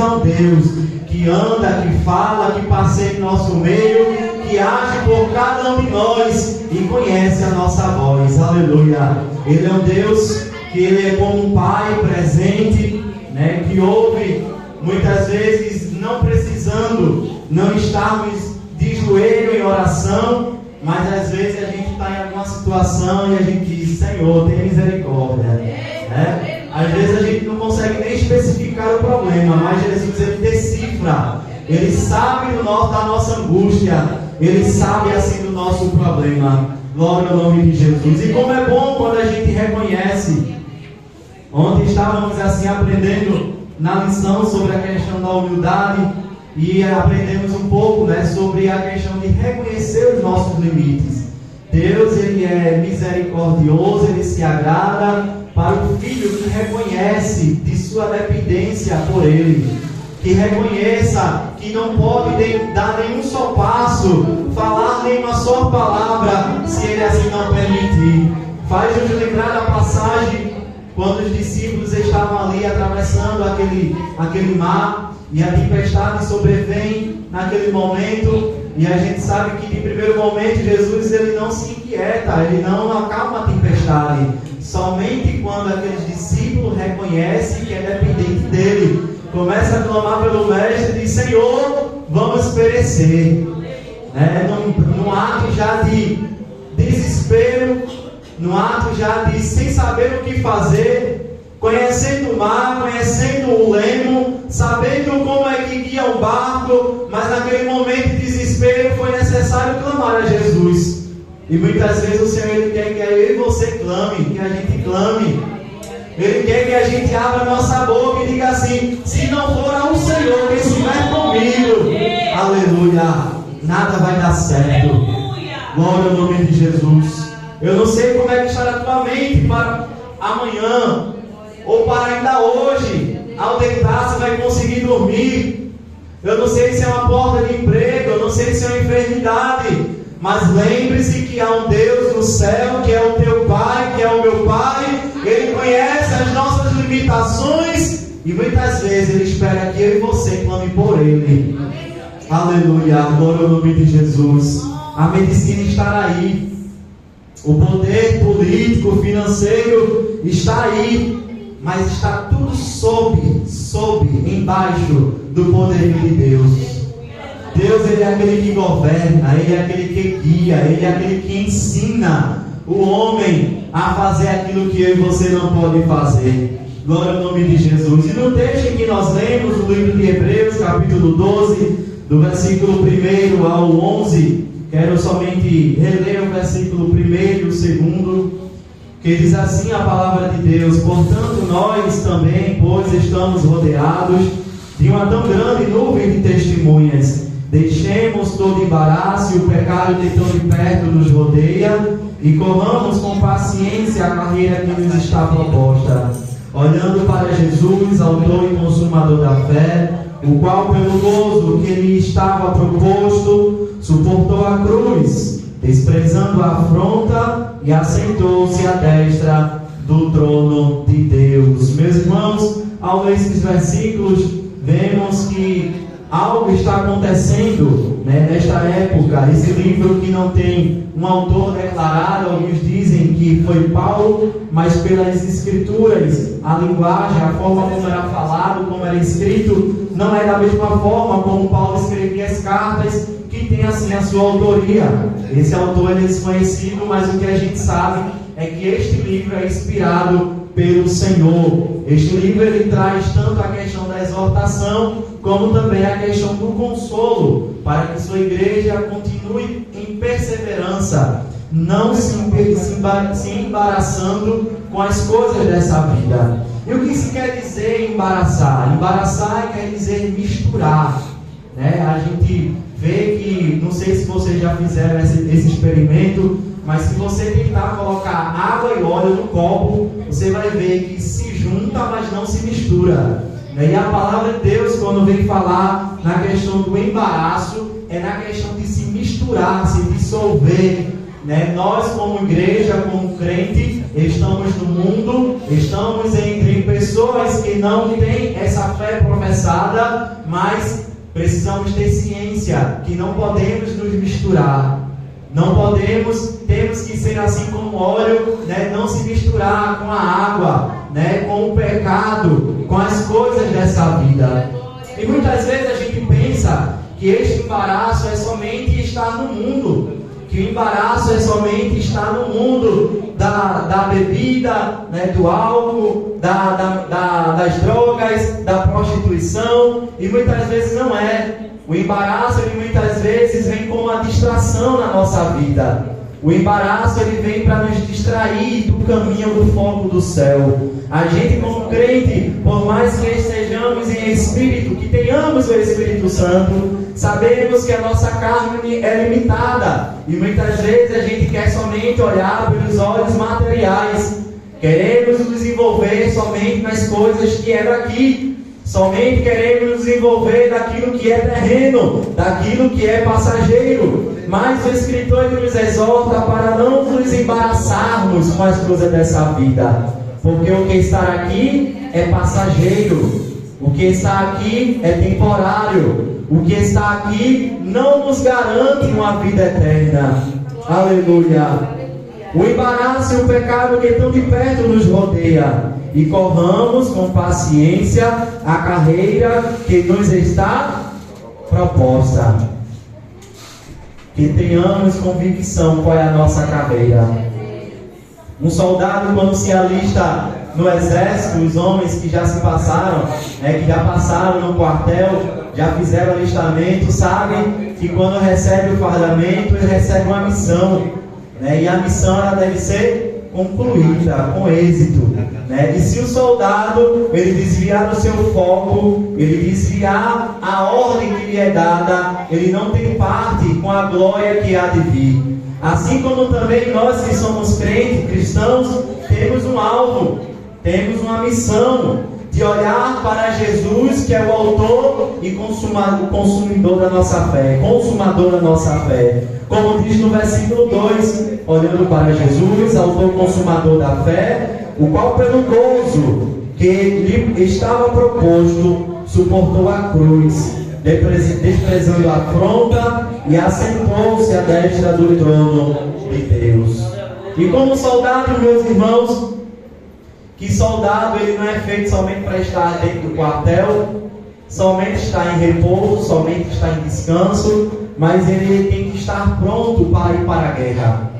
a um Deus que anda, que fala, que passeia em nosso meio, que age por cada um de nós e conhece a nossa voz. Aleluia. Ele é um Deus que Ele é como um Pai presente, né, que ouve muitas vezes não precisando, não estarmos de joelho em oração, mas às vezes a gente está em alguma situação e a gente diz: Senhor, tenha misericórdia, né? Às vezes a gente não consegue nem especificar o problema, mas Jesus, Ele decifra, Ele sabe da nossa angústia, Ele sabe assim do nosso problema. Glória ao nome de Jesus. E como é bom quando a gente reconhece. Ontem estávamos assim aprendendo na lição sobre a questão da humildade e aprendemos um pouco, né, sobre a questão de reconhecer os nossos limites. Deus, Ele é misericordioso, Ele se agrada para o filho que reconhece de sua dependência por Ele, que reconheça que não pode dar nenhum só passo, falar nenhuma só palavra, se Ele assim não permitir. Faz-nos lembrar da passagem quando os discípulos estavam ali atravessando aquele mar e a tempestade sobrevém naquele momento, e a gente sabe que de primeiro momento Jesus, Ele não se inquieta, Ele não acalma a tempestade, somente quando aqueles discípulos reconhecem que é dependente dEle, começa a clamar pelo Mestre e diz: Senhor, vamos perecer, né? Num ato já de desespero, num ato já de sem saber o que fazer, conhecendo o mar, conhecendo o lemo, sabendo como é que guia o barco, mas naquele momento de desespero foi necessário clamar a Jesus. E muitas vezes o Senhor, Ele quer que eu e você clame, que a gente clame. Ele quer que a gente abra a nossa boca e diga assim: se não for ao Senhor que estiver comigo, aleluia, nada vai dar certo. Glória ao nome de Jesus. Eu não sei como é que está a tua mente para amanhã, ou para ainda hoje, ao deitar você vai conseguir dormir. Eu não sei se é uma porta de emprego, eu não sei se é uma enfermidade, mas lembre-se que há um Deus no céu, que é o teu Pai, que é o meu Pai. Ele conhece as nossas limitações e muitas vezes Ele espera que eu e você clame por Ele. Aleluia, glória ao nome de Jesus. A medicina está aí, o poder político, financeiro está aí, mas está tudo embaixo do poder de Deus. Deus, Ele é aquele que governa, Ele é aquele que guia, Ele é aquele que ensina o homem a fazer aquilo que eu e você não pode fazer. Glória ao nome de Jesus. E no texto em que nós lemos, o livro de Hebreus, capítulo 12, do versículo 1 ao 11, quero somente reler o versículo 1 e o 2, que diz assim a palavra de Deus: portanto nós também, pois estamos rodeados de uma tão grande nuvem de testemunhas, deixemos todo embaraço e o pecado que tão de perto nos rodeia, e corramos com paciência a carreira que nos está proposta, olhando para Jesus, autor e consumador da fé, o qual pelo gozo que lhe estava proposto, suportou a cruz, desprezando a afronta, e assentou-se à destra do trono de Deus. Meus irmãos, ao ler esses versículos, vemos que algo está acontecendo, né, nesta época. Esse livro que não tem um autor declarado, alguns dizem que foi Paulo, mas pelas escrituras, a linguagem, a forma como era falado, como era escrito, não é da mesma forma como Paulo escrevia as cartas, que tem assim a sua autoria. Esse autor é desconhecido, mas o que a gente sabe é que este livro é inspirado pelo Senhor. Este livro ele traz tanto a questão da exortação, como também a questão do consolo, para que sua igreja continue em perseverança, não se embaraçando com as coisas dessa vida. E o que se quer dizer embaraçar? Embaraçar quer dizer misturar, né? A gente vê que, não sei se vocês já fizeram esse experimento, mas se você tentar colocar água e óleo no copo, você vai ver que se junta, mas não se mistura. E a palavra de Deus, quando vem falar na questão do embaraço, é na questão de se misturar, se dissolver, né? Nós como igreja, como crente, estamos no mundo, estamos entre pessoas que não têm essa fé professada, mas precisamos ter ciência que não podemos nos misturar. Não podemos, temos que ser assim como óleo, né? Não se misturar com a água, né? Com o pecado, com as coisas dessa vida. E muitas vezes a gente pensa que este embaraço é somente estar no mundo, que o embaraço é somente estar no mundo da bebida, né? Do álcool, das drogas, da prostituição, e muitas vezes não é. O embaraço, ele muitas vezes vem como uma distração na nossa vida. O embaraço, ele vem para nos distrair do caminho do foco do céu. A gente como crente, por mais que estejamos em espírito, que tenhamos o Espírito Santo, sabemos que a nossa carne é limitada. E muitas vezes a gente quer somente olhar pelos olhos materiais. Queremos nos envolver somente nas coisas que é daqui. Somente queremos nos envolver daquilo que é terreno, daquilo que é passageiro. Mas o escritor nos exorta para não nos embaraçarmos com as coisas dessa vida. Porque o que está aqui é passageiro. O que está aqui é temporário. O que está aqui não nos garante uma vida eterna. Aleluia. O embaraço e o pecado que tão de perto nos rodeia. E corramos com paciência a carreira que nos está proposta. Que tenhamos convicção qual é a nossa carreira. Um soldado, quando se alista no exército, os homens que já se passaram, né, que já passaram no quartel, já fizeram alistamento, sabem que quando recebe o fardamento, ele recebe uma missão, né, e a missão ela deve ser concluída, com êxito, né? E se o soldado ele desviar do seu foco, ele desviar a ordem que lhe é dada, ele não tem parte com a glória que há de vir. Assim como também nós que somos crentes, cristãos, temos um alvo, temos uma missão de olhar para Jesus, que é o autor e consumidor da nossa fé, consumador da nossa fé. Como diz no versículo 2, olhando para Jesus, autor consumador da fé, o qual pelo gozo que lhe estava proposto, suportou a cruz, desprezando a afronta, e assentou-se à destra do trono de Deus. E como soldado, meus irmãos, que soldado ele não é feito somente para estar dentro do quartel, somente estar em repouso, somente estar em descanso, mas ele tem que estar pronto para ir para a guerra.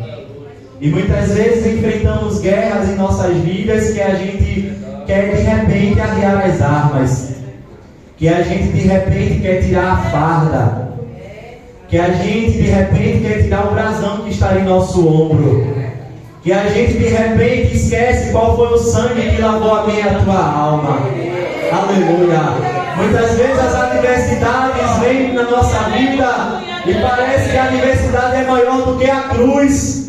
E muitas vezes enfrentamos guerras em nossas vidas que a gente quer de repente arriar as armas, que a gente de repente quer tirar a farda, que a gente de repente quer tirar o brasão que está em nosso ombro, que a gente de repente esquece qual foi o sangue que lavou a minha e a tua alma. Aleluia. Muitas vezes as adversidades vêm na nossa vida e parece que a adversidade é maior do que a cruz.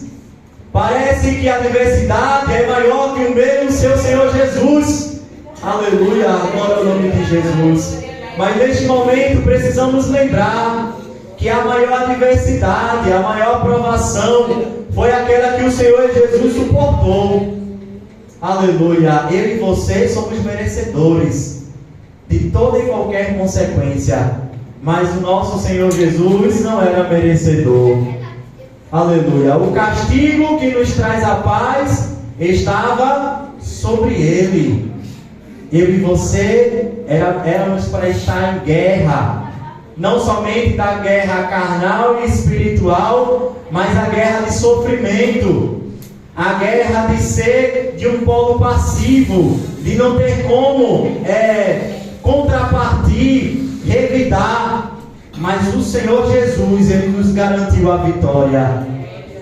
Parece que a adversidade é maior que o meu e o seu Senhor Jesus. Aleluia, glória ao nome de Jesus. Mas neste momento precisamos lembrar que a maior adversidade, a maior provação foi aquela que o Senhor Jesus suportou. Aleluia. Eu e você somos merecedores de toda e qualquer consequência, mas o nosso Senhor Jesus não era merecedor. Aleluia. O castigo que nos traz a paz estava sobre ele. Eu e você éramos para estar em guerra, não somente da guerra carnal e espiritual, mas a guerra de sofrimento, a guerra de ser de um polo passivo, de não ter como contrapartir, revidar. Mas o Senhor Jesus, Ele nos garantiu a vitória,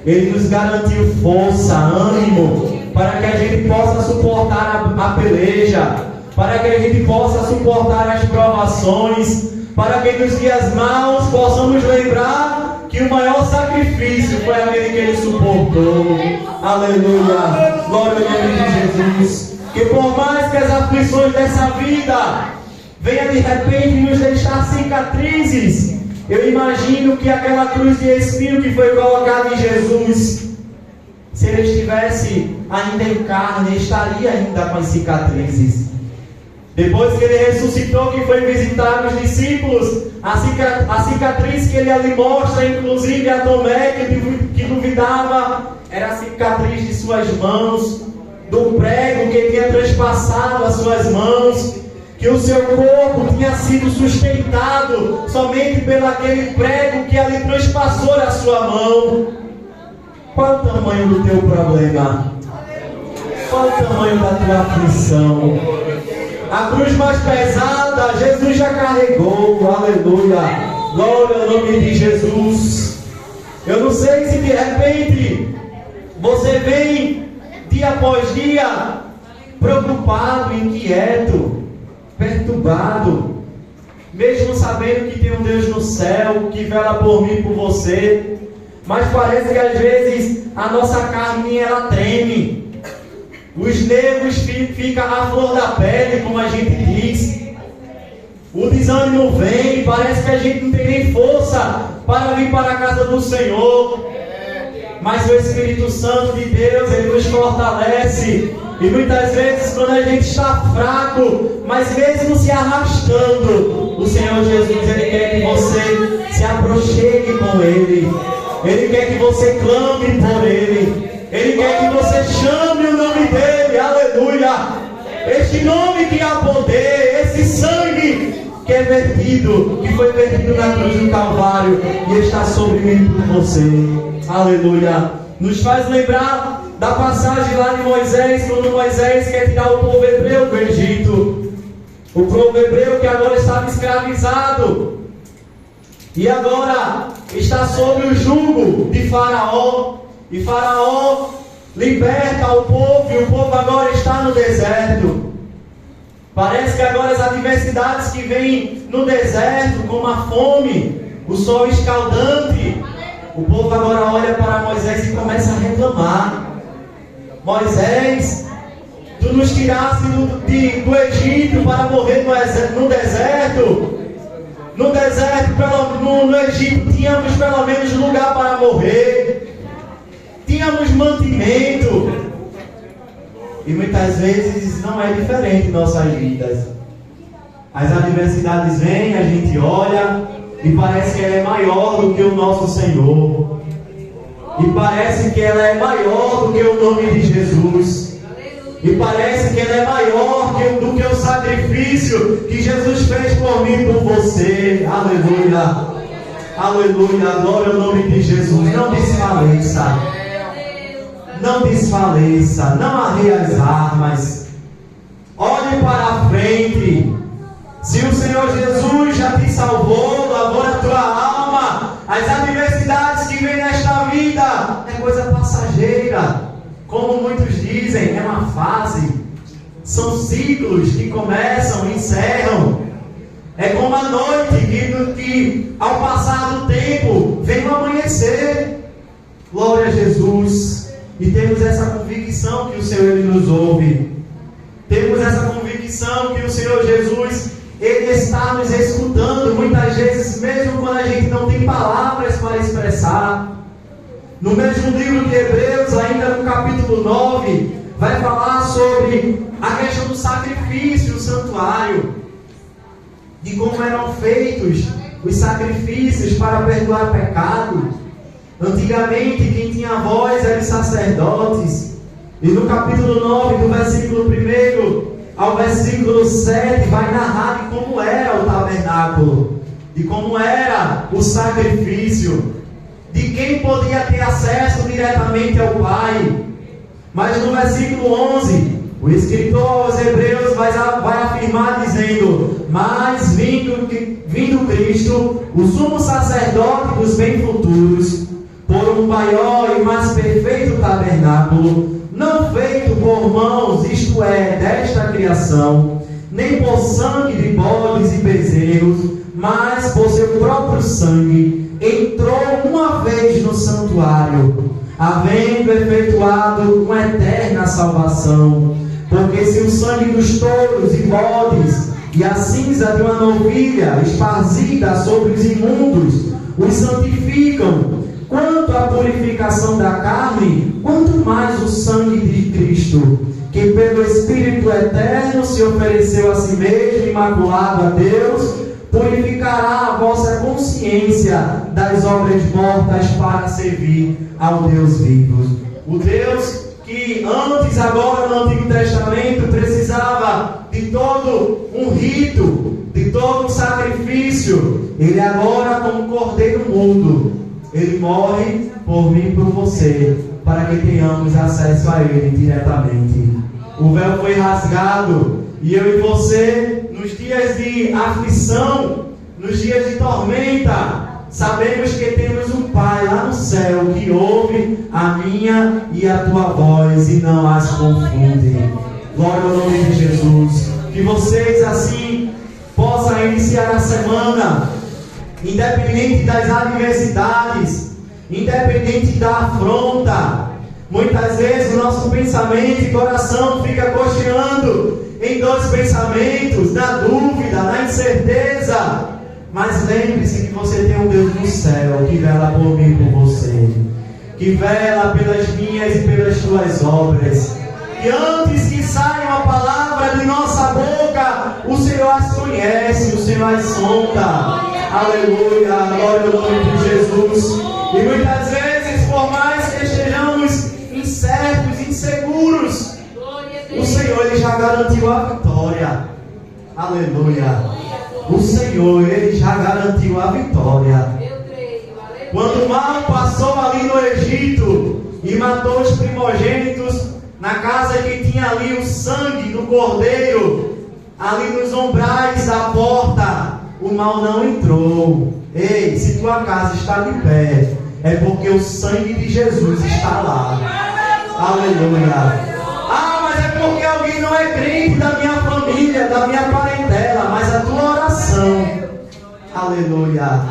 Ele nos garantiu força, ânimo, para que a gente possa suportar a peleja, para que a gente possa suportar as provações, para que nos dias maus possamos lembrar que o maior sacrifício foi aquele que Ele suportou. Aleluia, glória ao nome de Jesus. Que por mais que as aflições dessa vida venham de repente nos deixar cicatrizes, Eu imagino que aquela cruz de espinho que foi colocada em Jesus, se ele estivesse ainda em carne, estaria ainda com as cicatrizes. Depois que ele ressuscitou, que foi visitar os discípulos, a cicatriz que ele ali mostra, inclusive a Tomé, que duvidava, era a cicatriz de suas mãos, do prego que tinha transpassado as suas mãos, que o seu corpo tinha sido sustentado somente pelo aquele prego que ali transpassou a sua mão. Qual o tamanho do teu problema? Qual o tamanho da tua aflição? A cruz mais pesada, Jesus já carregou, aleluia, glória ao nome de Jesus. Eu não sei se de repente você vem dia após dia preocupado, inquieto, perturbado, mesmo sabendo que tem um Deus no céu que vela por mim e por você, mas parece que às vezes a nossa carne ela treme. Os nervos ficam à flor da pele, como a gente diz. O desânimo vem, parece que a gente não tem nem força para vir para a casa do Senhor. Mas o Espírito Santo de Deus, ele nos fortalece. E muitas vezes quando a gente está fraco, mas mesmo se arrastando, o Senhor Jesus, ele quer que você se aproxime com Ele. Ele quer que você clame por Ele. Ele quer que você chame o nome dEle, aleluia. Este nome que há poder, esse sangue que é vertido, que foi vertido na cruz do Calvário e está sobre mim e por você, aleluia. Nos faz lembrar da passagem lá de Moisés, quando Moisés quer tirar o povo hebreu do Egito. O povo hebreu que agora estava escravizado e agora está sob o jugo de Faraó. E Faraó liberta o povo e o povo agora está no deserto. Parece que agora as adversidades que vêm no deserto, como a fome, o sol escaldante, o povo agora olha para Moisés e começa a reclamar. Moisés, tu nos tiraste do Egito para morrer no deserto. No deserto, no Egito, tínhamos pelo menos lugar para morrer. Tínhamos mantimento. E muitas vezes não é diferente em nossas vidas. As adversidades vêm, a gente olha e parece que ela é maior do que o nosso Senhor. E parece que ela é maior do que o nome de Jesus. E parece que ela é maior do que o sacrifício que Jesus fez por mim e por você. Aleluia. Aleluia. Glória ao nome de Jesus. Não desfaleça. Não desfaleça. Não arrie as armas. Olhe para a frente. Se o Senhor Jesus já te salvou, lavou a tua alma, as adversidades que vêm nesta vida é coisa passageira. Como muitos dizem, é uma fase. São ciclos que começam e encerram. É como a noite que ao passar do tempo vem o amanhecer. Glória a Jesus. E temos essa convicção que o Senhor Ele nos ouve. Temos essa convicção que o Senhor Jesus Ele está nos escutando, muitas vezes, mesmo quando a gente não tem palavras para expressar. No mesmo livro de Hebreus, ainda no capítulo 9, vai falar sobre a questão do sacrifício, o santuário, de como eram feitos os sacrifícios para perdoar pecado. Antigamente, quem tinha voz eram os sacerdotes. E no capítulo 9, do versículo 1 ao versículo 7, vai narrar de como era o tabernáculo, de como era o sacrifício, de quem podia ter acesso diretamente ao Pai. Mas no versículo 11, o escritor aos Hebreus vai afirmar dizendo: mas vindo Cristo, o sumo sacerdote dos bem futuros, por um maior e mais perfeito tabernáculo, não feito por mãos, isto é, desta criação, nem por sangue de bodes e bezerros, mas por seu próprio sangue, entrou uma vez no santuário, havendo efetuado uma eterna salvação. Porque se o sangue dos touros e bodes e a cinza de uma novilha esparzida sobre os imundos os santificam. Quanto à purificação da carne, quanto mais o sangue de Cristo, que pelo Espírito Eterno se ofereceu a si mesmo, imaculado a Deus, purificará a vossa consciência das obras mortas para servir ao Deus vivo. O Deus que antes, agora no Antigo Testamento, precisava de todo um rito, de todo um sacrifício, Ele agora, como Cordeiro mudo, Ele morre por mim e por você, para que tenhamos acesso a Ele diretamente. O véu foi rasgado, e eu e você, nos dias de aflição, nos dias de tormenta, sabemos que temos um Pai lá no céu que ouve a minha e a tua voz e não as confunde. Glória ao nome de Jesus. Que vocês assim possam iniciar a semana, independente das adversidades, independente da afronta. Muitas vezes o nosso pensamento e coração fica cocheando em dois pensamentos, na dúvida, na incerteza. Mas lembre-se que você tem um Deus no céu que vela por mim e por você, que vela pelas minhas e pelas tuas obras. E antes que saia uma palavra de nossa boca, o Senhor as conhece, o Senhor as sonda. Aleluia, glória ao nome de Jesus. E muitas vezes, por mais que estejamos incertos, inseguros, o Senhor Ele já garantiu a vitória. Aleluia. O Senhor, Ele já garantiu a vitória. Quando o mal passou ali no Egito e matou os primogênitos na casa que tinha ali o sangue do cordeiro, ali nos umbrais da porta, o mal não entrou. Ei, se tua casa está de pé, é porque o sangue de Jesus está lá. Aleluia. Ah, mas é porque alguém não é crente da minha família, da minha parentela, mas a tua oração, aleluia,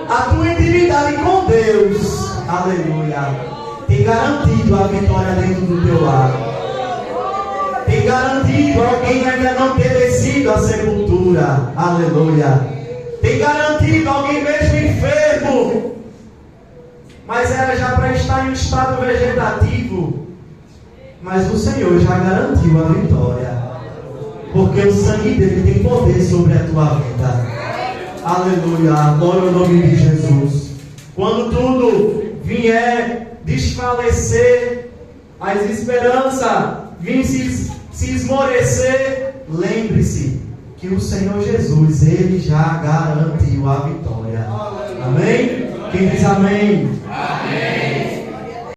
a tua intimidade com Deus, aleluia, tem garantido a vitória dentro do teu lar. Tem garantido alguém ainda não ter descido à sepultura, aleluia. Tem garantido alguém mesmo enfermo, mas era já para estar em um estado vegetativo, mas o Senhor já garantiu a vitória, porque o sangue dele tem poder sobre a tua vida. Aleluia, glória ao nome de Jesus. Quando tudo vier desfalecer, as esperanças vir se esmorecer, lembre-se que o Senhor Jesus, Ele já garantiu a vitória. Amém? Quem diz amém? Amém.